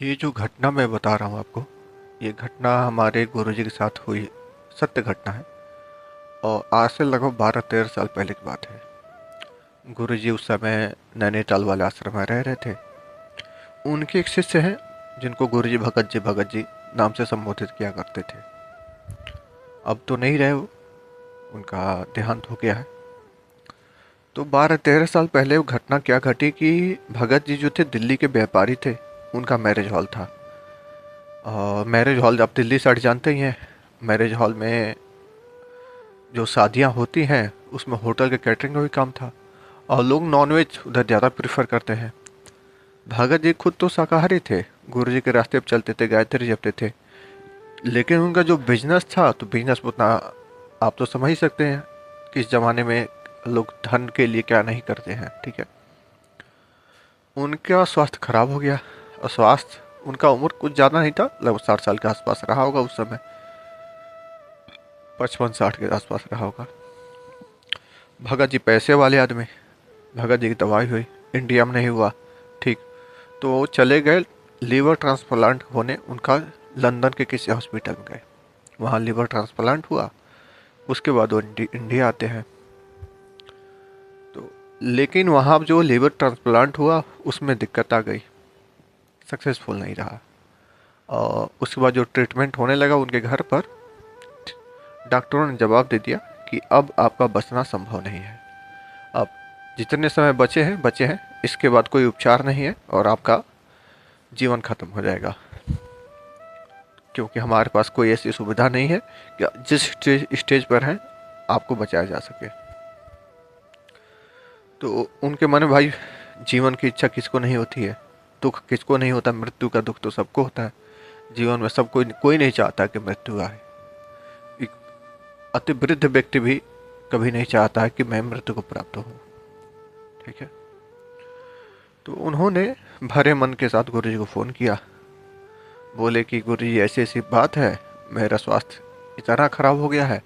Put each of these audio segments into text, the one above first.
ये जो घटना मैं बता रहा हूँ आपको, ये घटना हमारे गुरुजी के साथ हुई सत्य घटना है। और आज से लगभग 12-13 साल पहले की बात है। गुरुजी उस समय नैनीताल वाले आश्रम में रह रहे थे। उनके एक शिष्य हैं जिनको गुरुजी भगत जी नाम से संबोधित किया करते थे। अब तो नहीं रहे वो, उनका देहांत हो गया है। तो 12-13 साल पहले वो घटना क्या घटी कि भगत जी जो थे दिल्ली के व्यापारी थे। उनका मैरिज हॉल था। और मैरिज हॉल आप दिल्ली साइड जानते ही हैं। मैरिज हॉल में जो शादियां होती हैं उसमें होटल के कैटरिंग का भी काम था। और लोग नॉनवेज उधर ज़्यादा प्रेफर करते हैं। भगत जी खुद तो शाकाहारी थे, गुरु जी के रास्ते पर चलते थे, गायत्री जपते थे। लेकिन उनका जो बिजनेस था तो बिजनेस उतना, आप तो समझ ही सकते हैं कि इस जमाने में लोग धन के लिए क्या नहीं करते हैं। ठीक है। उनका स्वास्थ्य खराब हो गया। और स्वास्थ्य, उनका उम्र कुछ ज़्यादा नहीं था, लगभग 60 साल के आसपास रहा होगा उस समय। 55-60 के आसपास रहा होगा। भगत जी पैसे वाले आदमी। भगत जी की दवाई हुई, इंडिया में नहीं हुआ। ठीक। तो वो चले गए लीवर ट्रांसप्लांट होने, उनका लंदन के किसी हॉस्पिटल में गए। वहाँ लीवर ट्रांसप्लांट हुआ। उसके बाद वो इंडिया आते हैं। तो लेकिन वहाँ जो लीवर ट्रांसप्लांट हुआ उसमें दिक्कत आ गई, सक्सेसफुल नहीं रहा। और उसके बाद जो ट्रीटमेंट होने लगा उनके घर पर, डॉक्टरों ने जवाब दे दिया कि अब आपका बचना संभव नहीं है। अब जितने समय बचे हैं, इसके बाद कोई उपचार नहीं है और आपका जीवन खत्म हो जाएगा। क्योंकि हमारे पास कोई ऐसी सुविधा नहीं है कि जिस स्टेज पर हैं आपको बचाया जा सके। तो उनके मन में भाई, जीवन की इच्छा किसको नहीं होती है, दुख किसको नहीं होता, मृत्यु का दुख तो सबको होता है। जीवन में सब कोई नहीं चाहता कि मृत्यु आए। एक अति वृद्ध व्यक्ति भी कभी नहीं चाहता है कि मैं मृत्यु को प्राप्त हूँ। ठीक है। तो उन्होंने भरे मन के साथ गुरु जी को फ़ोन किया। बोले कि गुरु जी ऐसी ऐसी बात है, मेरा स्वास्थ्य इतना खराब हो गया है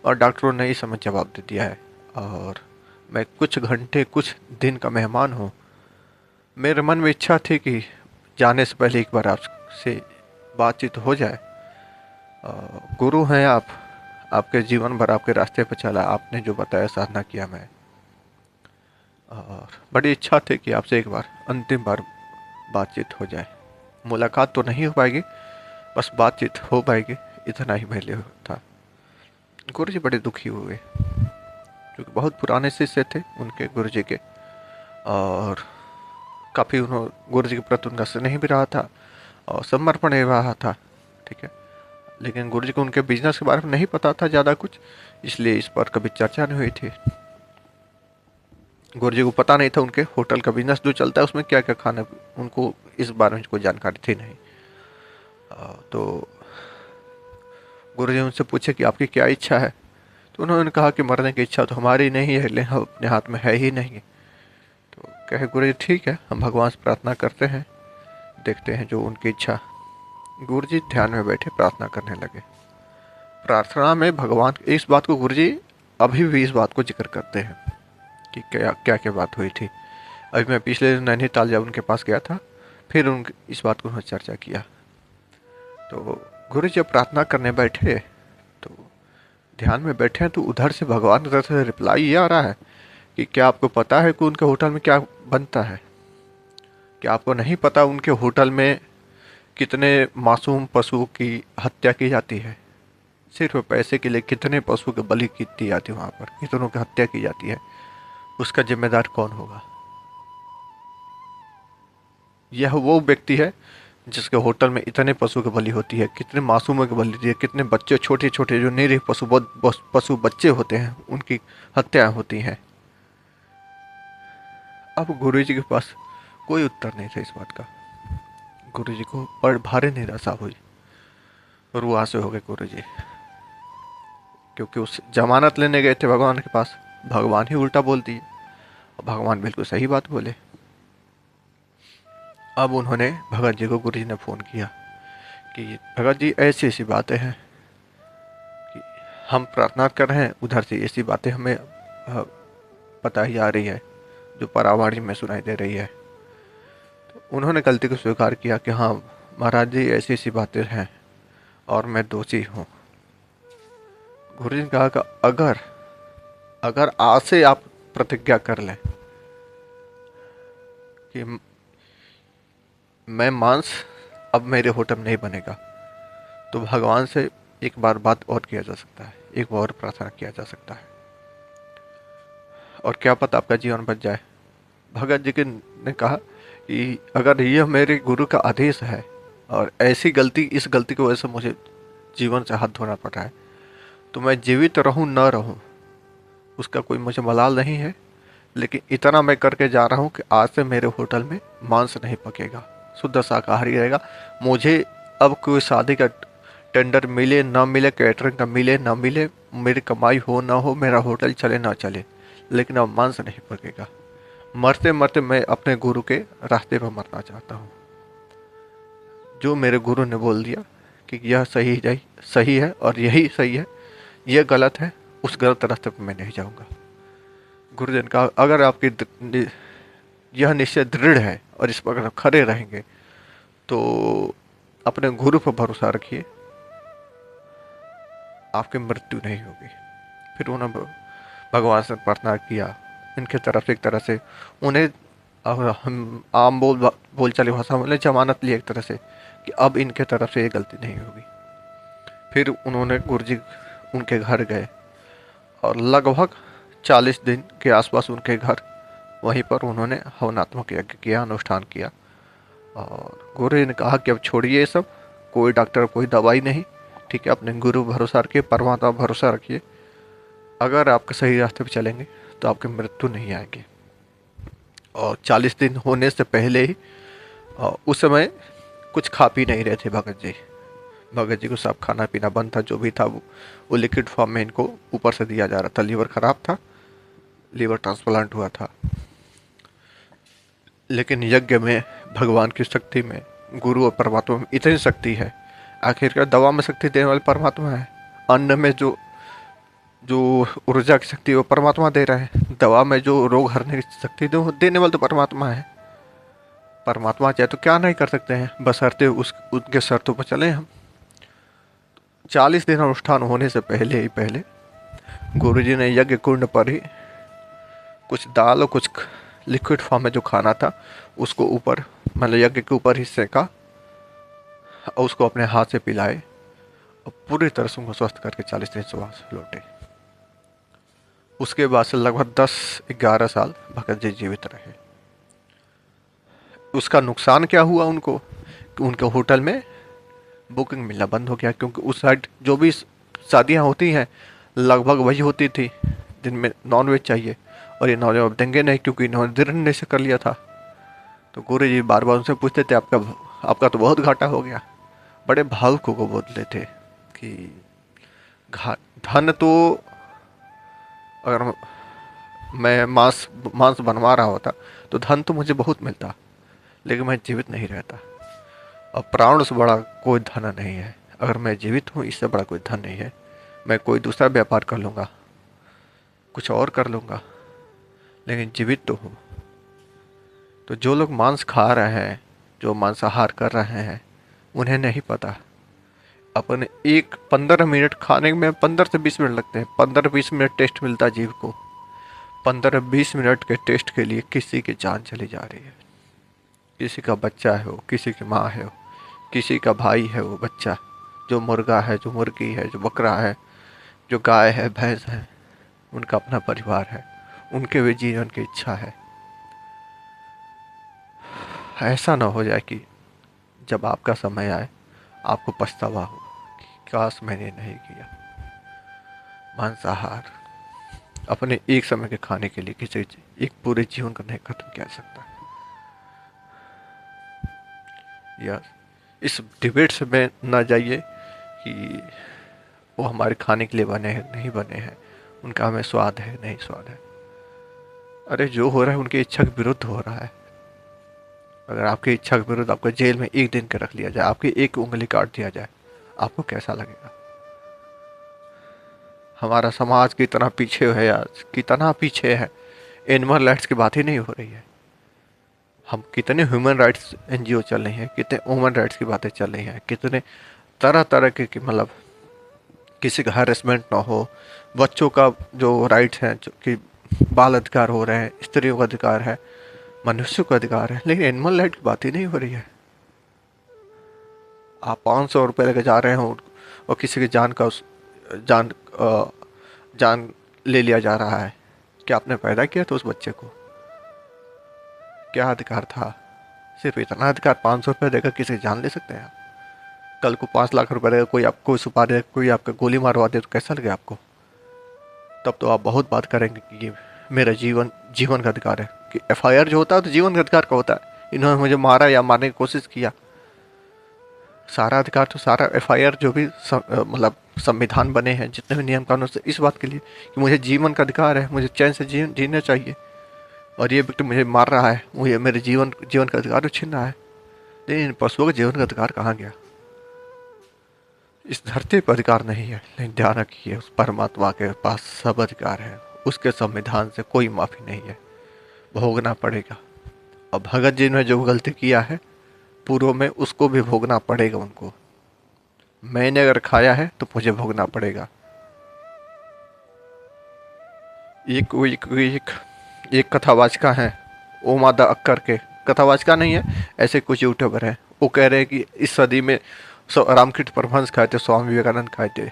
और डॉक्टरों ने इस समय जवाब दे दिया है। और मैं कुछ घंटे कुछ दिन का मेहमान हूँ। मेरे मन में इच्छा थी कि जाने से पहले एक बार आपसे बातचीत हो जाए। गुरु हैं आप, आपके जीवन भर आपके रास्ते पर चला, आपने जो बताया साधना किया मैं। और बड़ी इच्छा थी कि आपसे एक बार अंतिम बार बातचीत हो जाए। मुलाकात तो नहीं हो पाएगी, बस बातचीत हो पाएगी, इतना ही पहले था। गुरु जी बड़े दुखी हुए, क्योंकि बहुत पुराने शिष्य थे उनके गुरु जी के। और काफ़ी उन्होंने गुरु जी के प्रति उनका स्नेह भी रहा था और समर्पण भी रहा था। ठीक है। लेकिन गुरु जी को उनके बिजनेस के बारे में नहीं पता था ज़्यादा कुछ, इसलिए इस पर कभी चर्चा नहीं हुई थी। गुरु जी को पता नहीं था उनके होटल का बिजनेस जो चलता है उसमें क्या क्या खाना, उनको इस बारे में कोई जानकारी थी नहीं। तो गुरु जी उनसे पूछे कि आपकी क्या इच्छा है। तो उन्होंने कहा कि मरने की इच्छा तो हमारी नहीं है, लेकिन अपने हाथ में है ही नहीं। तो कहे गुरु जी ठीक है, हम भगवान से प्रार्थना करते हैं, देखते हैं जो उनकी इच्छा। गुरु जी ध्यान में बैठे प्रार्थना करने लगे। प्रार्थना में भगवान, इस बात को गुरु जी अभी भी इस बात को जिक्र करते हैं कि क्या क्या क्या बात हुई थी। अभी मैं पिछले दिन नैनीताल जब उनके पास गया था, फिर उन इस बात को उन्होंने चर्चा किया। तो गुरु जी जब प्रार्थना करने बैठे, तो ध्यान में बैठे हैं, तो उधर से भगवान की तरफ से रिप्लाई ये आ रहा है कि क्या आपको पता है कि उनके होटल में क्या बनता है? क्या आपको नहीं पता उनके होटल में कितने मासूम पशु की हत्या की जाती है? सिर्फ पैसे के लिए कितने पशु की बलि की दी जाती है, वहाँ पर कितनों की हत्या की जाती है? उसका जिम्मेदार कौन होगा? यह वो व्यक्ति है जिसके होटल में इतने पशु की बलि होती है, कितने मासूमों की बलि होती है, कितने बच्चे छोटे छोटे जो निरीह पशु बच्चे होते हैं उनकी हत्याएं होती हैं। अब गुरु जी के पास कोई उत्तर नहीं था इस बात का। गुरु जी को बड़ भारी निराशा हुई और वो से हो गए गुरु जी, क्योंकि उस जमानत लेने गए थे भगवान के पास, भगवान ही उल्टा बोल दिए और भगवान बिल्कुल सही बात बोले। अब उन्होंने भगत जी को, गुरु जी ने फ़ोन किया कि भगत जी ऐसी ऐसी बातें हैं कि हम प्रार्थना कर रहे हैं, उधर से ऐसी बातें हमें पता ही आ रही है जो परावाणी में सुनाई दे रही है। तो उन्होंने गलती को स्वीकार किया कि हाँ, महाराज जी ऐसी ऐसी बातें हैं और मैं दोषी हूँ। गुरु जी ने कहा कि अगर अगर आज से आप प्रतिज्ञा कर लें कि मैं मांस अब मेरे होटल में नहीं बनेगा, तो भगवान से एक बार बात और किया जा सकता है, एक बार और प्रार्थना किया जा सकता है, और क्या पता आपका जीवन बच जाए। भगत जी ने कहा कि अगर यह मेरे गुरु का आदेश है और ऐसी गलती, इस गलती की वजह से मुझे जीवन से हाथ धोना पड़ रहा है, तो मैं जीवित रहूं न रहूं उसका कोई मुझे मलाल नहीं है, लेकिन इतना मैं करके जा रहा हूं कि आज से मेरे होटल में मांस नहीं पकेगा, शुद्ध शाकाहारी रहेगा। मुझे अब कोई शादी का टेंडर मिले ना मिले, कैटरिंग का मिले ना मिले, मेरी कमाई हो ना हो, मेरा होटल चले ना चले, लेकिन अब मांस नहीं पकेगा। मरते मरते मैं अपने गुरु के रास्ते पर मरना चाहता हूँ। जो मेरे गुरु ने बोल दिया कि यह सही है और यही सही है, यह गलत है, उस गलत रास्ते पर मैं नहीं जाऊंगा। गुरुजन का अगर आपकी यह निश्चय दृढ़ है और इस पर अगर आप खड़े रहेंगे तो अपने गुरु पर भरोसा रखिए, आपकी मृत्यु नहीं होगी। फिर उन्होंने भगवान से प्रार्थना किया, इनके तरफ से एक तरह से उन्हें, हम आम बोलचाली भाषा में जमानत ली एक तरह से कि अब इनके तरफ से ये गलती नहीं होगी। फिर उन्होंने गुरु जी उनके घर गए और लगभग 40 दिन के आसपास उनके घर, वहीं पर उन्होंने हवनात्मक यज्ञ किया, अनुष्ठान किया। और गुरु जी ने कहा कि अब छोड़िए ये सब, कोई डॉक्टर कोई दवाई नहीं, ठीक है, अपने गुरु भरोसा रखिए, परमात्मा भरोसा रखिए। अगर आपके सही रास्ते पे चलेंगे तो आपकी मृत्यु नहीं आएगी। और 40 दिन होने से पहले ही उस समय कुछ खा पी नहीं रहे थे भगत जी। भगत जी को सब खाना पीना बंद था, जो भी था वो लिक्विड फॉर्म में इनको ऊपर से दिया जा रहा था। लीवर खराब था, लीवर ट्रांसप्लांट हुआ था, लेकिन यज्ञ में भगवान की शक्ति में, गुरु और परमात्मा में इतनी शक्ति है। आखिरकार दवा में शक्ति देने वाले परमात्मा है, अन्न में जो जो ऊर्जा की शक्ति वो परमात्मा दे रहा है, दवा में जो रोग हरने की शक्ति देने वाले तो परमात्मा है। परमात्मा चाहे तो क्या नहीं कर सकते हैं, बशर्ते उनके शर्तों पर चले हम। 40 दिन अनुष्ठान होने से पहले ही पहले गुरुजी ने यज्ञ कुंड पर ही कुछ दाल और कुछ लिक्विड फॉर्म में जो खाना था उसको ऊपर, मतलब यज्ञ के ऊपर ही सेका और उसको अपने हाथ से पिलाए और पूरी तरह से उनको स्वस्थ करके 40 दिन सुबह लौटे। उसके बाद से लगभग 10-11 साल भगत जी जीवित रहे। उसका नुकसान क्या हुआ उनको कि उनके होटल में बुकिंग मिलना बंद हो गया, क्योंकि उस साइड जो भी शादियाँ होती हैं लगभग वही होती थी जिनमें नॉनवेज चाहिए, और ये नॉनवेज अब देंगे नहीं क्योंकि इन्होंने दृढ़ निश्चय कर लिया था। तो गुरु जी बार बार उनसे पूछते थे आपका तो बहुत घाटा हो गया। बड़े भावुक को बोलते थे कि धन तो, अगर मैं मांस बनवा रहा होता तो धन तो मुझे बहुत मिलता, लेकिन मैं जीवित नहीं रहता। और प्राण से बड़ा कोई धन नहीं है, अगर मैं जीवित हूँ इससे बड़ा कोई धन नहीं है। मैं कोई दूसरा व्यापार कर लूँगा, कुछ और कर लूँगा, लेकिन जीवित तो हूँ। तो जो लोग मांस खा रहे हैं, जो मांसाहार कर रहे हैं, उन्हें नहीं पता अपने 15 मिनट खाने में 15 से 20 मिनट लगते हैं। 15-20 मिनट टेस्ट मिलता है जीव को, 15-20 मिनट के टेस्ट के लिए किसी की जान चली जा रही है। किसी का बच्चा है वो, किसी की माँ है वो, किसी का भाई है वो बच्चा, जो मुर्गा है, जो मुर्गी है, जो बकरा है, जो गाय है, भैंस है, उनका अपना परिवार है, उनके भी जीवन की इच्छा है। ऐसा ना हो जाए कि जब आपका समय आए आपको पछतावा हो कि काश मैंने नहीं किया। मांसाहार अपने एक समय के खाने के लिए किसी एक पूरे जीवन को नहीं खत्म किया जा सकता। या इस डिबेट से में ना जाइए कि वो हमारे खाने के लिए बने हैं नहीं बने हैं, उनका हमें स्वाद है नहीं स्वाद है। अरे जो हो रहा है उनकी इच्छा के विरुद्ध हो रहा है। अगर आपकी इच्छा के विरुद्ध आपको जेल में 1 दिन के रख लिया जाए, आपकी एक उंगली काट दिया जाए, आपको कैसा लगेगा? हमारा समाज कितना पीछे है आज, कितना पीछे है। एनिमल राइट्स की बात ही नहीं हो रही है। हम कितने ह्यूमन राइट्स एनजीओ चल रही हैं, कितने ह्यूमन राइट्स की बातें चल रही हैं, कितने तरह तरह के मतलब किसी का हैरेसमेंट ना हो, बच्चों का जो राइट्स हैं, जो कि बाल अधिकार हो रहे हैं, स्त्रियों का अधिकार है, मनुष्य का अधिकार है, लेकिन एनिमल राइट की बात ही नहीं हो रही है। आप 500 रुपये लेके जा रहे हो और किसी की जान का जान जान ले लिया जा रहा है। क्या आपने पैदा किया था उस बच्चे को? क्या अधिकार था? सिर्फ इतना अधिकार, 500 रुपये देकर किसी की जान ले सकते हैं आप? कल को 5 लाख रुपए देगा कोई, आपको सुपारी दे, कोई आपका गोली मारवा दे तो कैसा लगे आपको? तब तो आप बहुत बात करेंगे कि ये मेरा जीवन जीवन का अधिकार है। कि एफआईआर जो होता है तो जीवन का अधिकार का होता है। इन्होंने मुझे मारा या मारने की कोशिश किया, सारा अधिकार तो सारा एफआईआर जो भी मतलब संविधान बने हैं, जितने भी नियम कानून से इस बात के लिए कि मुझे जीवन का अधिकार है, मुझे चैन से जीना चाहिए। और ये व्यक्ति मुझे मार रहा है, मुझे मेरे जीवन जीवन का अधिकार छीन रहा है। लेकिन पशुओं का जीवन का अधिकार कहाँ गया? इस धरती पर अधिकार नहीं है, लेकिन ध्यान रखिए उस परमात्मा के पास सब अधिकार है। उसके संविधान से कोई माफी नहीं है, भोगना पड़ेगा। और भगत जी ने जो गलती किया है पूर्व में, उसको भी भोगना पड़ेगा उनको। मैंने अगर खाया है तो मुझे भोगना पड़ेगा। एक एक एक, एक कथावाचका है, ओमादा अक्कर के, कथावाचका नहीं है, ऐसे कुछ यूट्यूबर हैं, वो कह रहे हैं कि इस सदी में रामकृष्ण परमहंस खाए थे, स्वामी विवेकानंद खाए थे।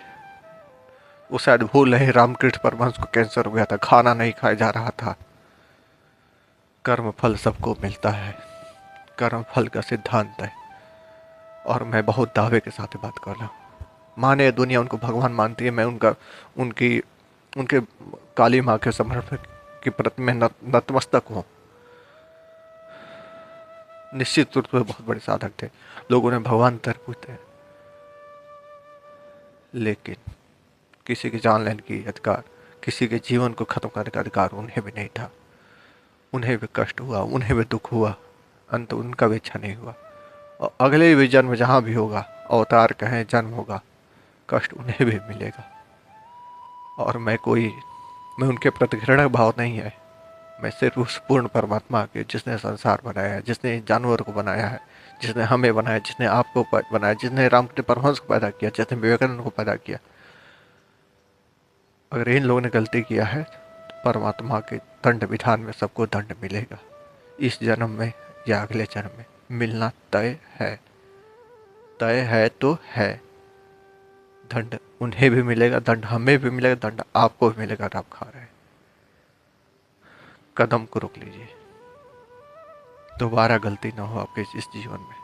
वो शायद भूल रहे, रामकृष्ण परमहंस को कैंसर हो गया था, खाना नहीं खाया जा रहा था। कर्म फल सबको मिलता है, कर्म फल का सिद्धांत है। और मैं बहुत दावे के साथ बात कर रहा हूँ। माने दुनिया उनको भगवान मानती है, मैं उनका उनकी उनके काली माँ के समर्पण की प्रति में नतमस्तक हूँ। निश्चित रूप से बहुत बड़े साधक थे, लोगों ने भगवान तक पूछते हैं, लेकिन किसी की जान लेने की अधिकार, किसी के जीवन को खत्म करने का अधिकार उन्हें भी नहीं था। उन्हें भी कष्ट हुआ, उन्हें भी दुख हुआ, अंत उनका भी इच्छा नहीं हुआ। और अगले भी जन्म जहाँ भी होगा, अवतार कहें जन्म होगा, कष्ट उन्हें भी मिलेगा। और मैं उनके प्रति घृणा भाव नहीं है, मैं सिर्फ उस पूर्ण परमात्मा के, जिसने संसार बनाया है, जिसने जानवर को बनाया है, जिसने हमें बनाया, जिसने आपको बनाया, जिसने रामकृष्ण परमहंस को पैदा किया, जिसने विवेकानंद को पैदा किया, अगर इन लोगों ने गलती किया है तो परमात्मा के दंड विधान में सबको दंड मिलेगा। इस जन्म में या अगले जन्म में मिलना तय है। तय है तो है। दंड उन्हें भी मिलेगा, दंड हमें भी मिलेगा, दंड आपको भी मिलेगा। आप खा रहे हैं, कदम को रोक लीजिए, दोबारा गलती ना हो आपके इस जीवन में।